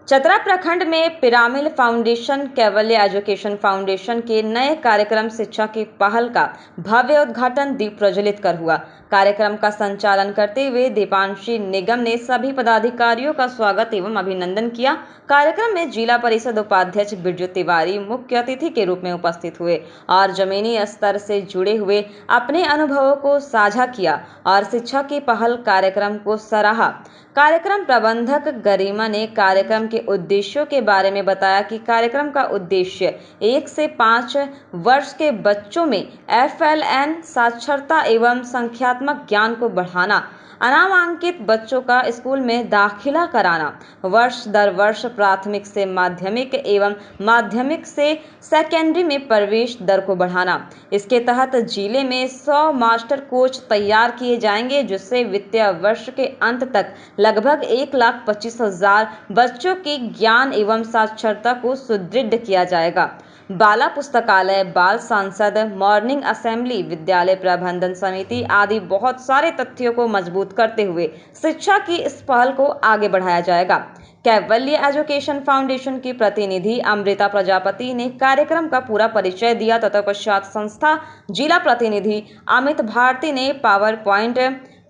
चतरा प्रखंड में पिरामिल फाउंडेशन कैवल्य education foundation के नए कार्यक्रम शिक्षा की पहल का भव्य उद्घाटन दीप प्रज्वलित कर हुआ। कार्यक्रम का संचालन करते हुए दीपांशी निगम ने सभी पदाधिकारियों का स्वागत एवं अभिनंदन किया। कार्यक्रम में जिला परिषद उपाध्यक्ष बिरजू तिवारी मुख्य अतिथि के रूप में उपस्थित हुए और जमीनी स्तर से जुड़े हुए अपने अनुभवों को साझा किया और शिक्षा की पहल कार्यक्रम को सराहा। कार्यक्रम प्रबंधक गरिमा ने कार्यक्रम के उद्देश्यों के बारे में बताया कि कार्यक्रम का उद्देश्य 1 से 5 वर्ष के बच्चों में FLN साक्षरता एवं संख्यात्मक ज्ञान को बढ़ाना, अनामांकित बच्चों का स्कूल में दाखिला कराना, वर्ष दर वर्ष प्राथमिक से माध्यमिक एवं माध्यमिक से सेकेंडरी में प्रवेश दर को बढ़ाना। इसके तहत जिले में 100 मास्टर कोच तैयार किए जाएंगे, जिससे वित्तीय वर्ष के अंत तक लगभग 1,25,000 बच्चों की ज्ञान एवं साक्षरता को सुदृढ़ किया जाएगा। बाला पुस्तकालय, बाल सांसद, मॉर्निंग असेंबली, विद्यालय प्रबंधन समिति आदि बहुत सारे तथ्यों को मजबूत करते हुए शिक्षा की इस पहल को आगे बढ़ाया जाएगा। कैवल्य एजुकेशन फाउंडेशन की प्रतिनिधि अमृता प्रजापति ने कार्यक्रम का पूरा परिचय दिया। तत्पश्चात संस्था जिला प्रतिनिधि अमित भारती ने पावर पॉइंट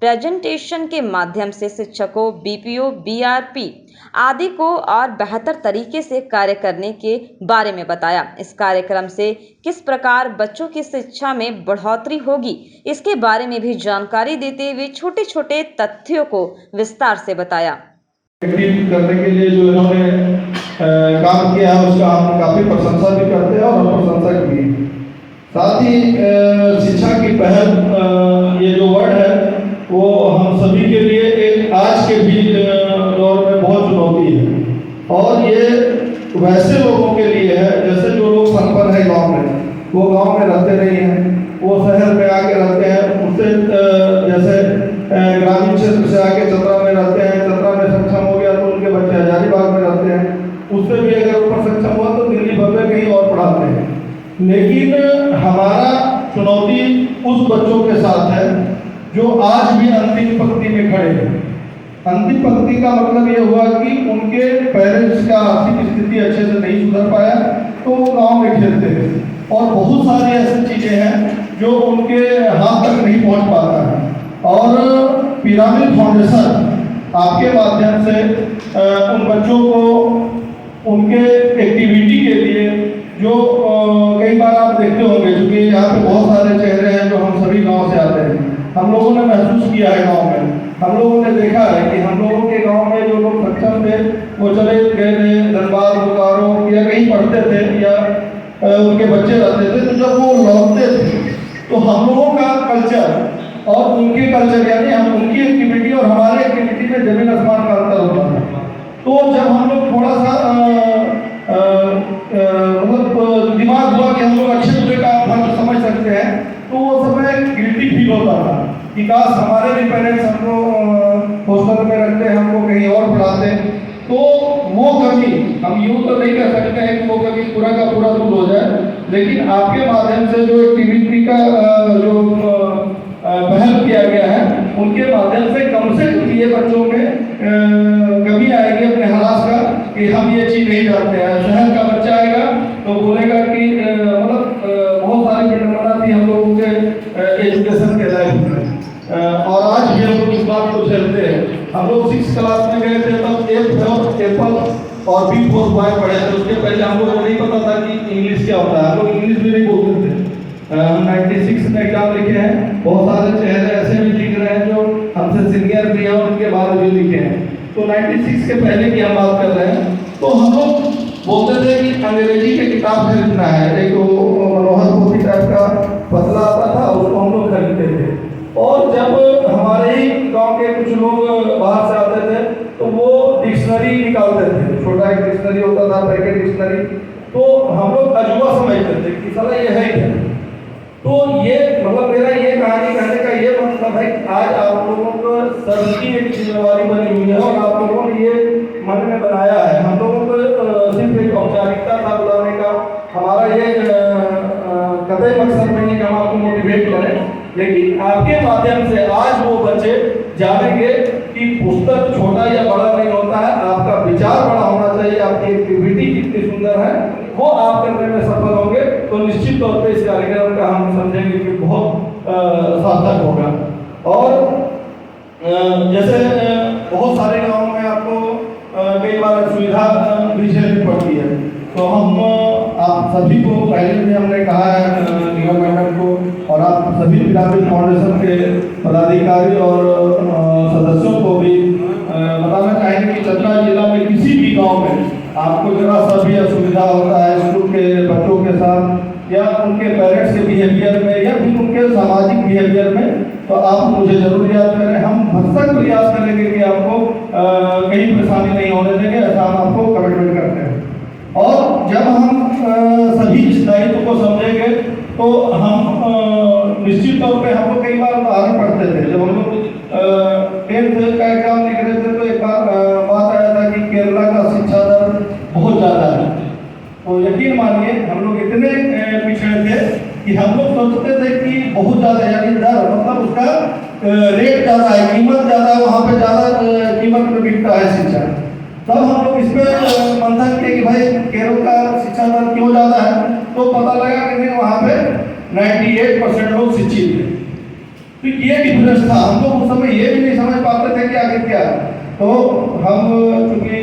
प्रेजेंटेशन के माध्यम से शिक्षकों, BPO, BRP आदि को और बेहतर तरीके से कार्य करने के बारे में बताया। इस कार्यक्रम से किस प्रकार बच्चों की शिक्षा में बढ़ोतरी होगी, इसके बारे में भी जानकारी देते हुए छोटे छोटे तथ्यों को विस्तार से बताया। करने के लिए जो इन्होंने काम किया है उसका हम काफी प्रशंसा भी करते हैं और हम प्रशंसा की। साथ ही शिक्षा की पहल ये जो वर्ड है वो हम सभी के लिए एक आज के भी दौर में बहुत चुनौती है और ये वैसे लोगों के लिए है जैसे जो लोग संपन्न है गांव में, वो गांव में रहते नहीं हैं, वो शहर में आके रहते हैं, उससे जैसे ग्रामीण क्षेत्र से आके चतरा में रहते हैं, चतरा में सक्षम हो गया तो उनके बच्चे हजारीबाग में रहते हैं, उससे भी अगर ऊपर सक्षम हुआ तो दिल्ली भर कहीं और पढ़ाते हैं। लेकिन हमारा चुनौती उस बच्चों के साथ है जो आज भी अंतिम पंक्ति में खड़े हैं। अंतिम पंक्ति का मतलब ये हुआ कि उनके पेरेंट्स का आर्थिक स्थिति अच्छे से नहीं सुधर पाया तो वो गांव में खेलते हैं और बहुत सारी ऐसी चीजें हैं जो उनके हाथ तक नहीं पहुंच पाता है। और पिरामिल फाउंडेशन आपके माध्यम से उन बच्चों को उनके एक्टिविटी के लिए जो कई बार आप देखते होंगे, क्योंकि यहाँ पे बहुत सारे चेहरे हैं जो हम सभी गांव से आते हैं, हम लोगों ने महसूस किया है गांव में, हम लोगों ने देखा है कि हम लोगों के गांव में जो लोग सक्षम थे वो चले गए थे धनबाद, बोकारो या कहीं पढ़ते थे या उनके बच्चे रहते थे, तो जब वो लौटते थे तो हम लोगों का कल्चर और उनके कल्चर यानी हम उनकी एक्टिविटी और हमारे एक्टिविटी में जमीन आसमान का अंतर होता था। तो जब हम लोग थोड़ा सा मतलब दिमाग हुआ कि हम लोग अच्छे बुरे का फर्क समझ सकते हैं, तो वो समय गिल्टी फील होता था कि काश हमारे भी पेरेंट्स हमको हॉस्टल में रखते, हमको कहीं और पढ़ाते। तो वो कमी हम यूँ तो नहीं कह सकते हैं कि वो कमी पूरा का पूरा दूर हो जाए, लेकिन आपके माध्यम से जो एक्टिविटी का जो पहल किया गया है उनके माध्यम से कम ये बच्चों में कमी आएगी अपने हरास का कि हम ये चीज़ नहीं जानते हैं। शहर का बच्चा आएगा तो बोलेगा कि मतलब बहुत सारी विडंबना थी हम लोगों के एजुकेशन के लाइफ में और आज भी हम लोग इस बात को झेलते हैं। हम लोग 6th क्लास में गए थे तब एप्पल और B4 पढ़े थे, उसके पहले हम लोगों को नहीं पता था कि इंग्लिश क्या होता है, हम लोग इंग्लिश भी नहीं बोलते थे। हम 96 में एग्जाम लिखे हैं, बहुत सारे चेहरे ऐसे भी लिख रहे हैं जो हमसे सीनियर भी हैं और उनके बाद भी लिखे हैं। तो 96 के पहले की हम बात कर रहे हैं, तो हम लोग बोलते थे कि अंग्रेजी की किताब खरीदना है, एक मनोहर पोथी टाइप का पतला आता था, उसको हम लोग खरीदते थे। और जब हमारे ही गांव के कुछ लोग बाहर से आते थे तो वो डिक्शनरी निकालते थे, छोटा एक डिक्शनरी होता था, पैकेट डिक्शनरी, तो हम लोग अजूबा समझते थे कि साला ये है क्या। तो ये मतलब मेरा ये कहानी कहने का ये मतलब है कि आज आप लोगों को सबकी एक जिम्मेवारी बनी हुई है और आप लोगों ने ये मन में बनाया है। हम लोगों को सिर्फ एक औपचारिकता था बुलाने का, हमारा ये कतई मकसद नहीं है कि हम आपको मोटिवेट करें, लेकिन आपके माध्यम से आज वो बच्चे जानेंगे कि पुस्तक छोटा या बड़ा नहीं होता है, आपका विचार बड़ा होना चाहिए। निश्चित तौर पे इस कार्यक्रम का हम समझेंगे कि बहुत सार्थक होगा। और जैसे बहुत सारे गाँवों में आपको कई बार असुविधा भी झेलनी पड़ती है, तो हम आप सभी को पहले भी हमने कहा है निगम मैडम को और आप सभी पिरामिड फाउंडेशन के पदाधिकारी और सदस्यों को भी बताना चाहेंगे कि चतरा जिला में किसी भी गांव में आपको जरा सा भी असुविधा होता है स्कूल के बच्चों के साथ या उनके पेरेंट्स के बिहेवियर में या फिर उनके सामाजिक बिहेवियर में, तो आप मुझे जरूर याद करें। हम भरसक प्रयास करेंगे कि आपको कहीं परेशानी नहीं होने देंगे, ऐसा हम आपको कमिटमेंट करते हैं। और जब हम सभी इस दायित्व को समझेंगे तो हम निश्चित तौर पे हमको कई बार उदाहरण पढ़ते थे, जब हम लोग 10th का एग्जाम लिख रहे थे तो एक बार बात आया था कि केरला का शिक्षा दर बहुत ज़्यादा है। तो यकीन मानिए हम लोग इतने पिछड़े थे कि हम लोग सोचते थे कि बहुत ज़्यादा, यानी दर मतलब उसका रेट ज़्यादा है, कीमत ज़्यादा है, वहाँ पे ज़्यादा कीमत में बिकता है शिक्षा। तब हम लोग इस पर मंथन किए कि भाई केरल का शिक्षा दर क्यों ज़्यादा है, तो पता लगा कि नहीं वहाँ पे 98% लोग शिक्षित थे। तो ये डिफरेंस था, हम लोग उस समय ये भी नहीं समझ पाते थे कि आखिर क्या। तो हम चूँकि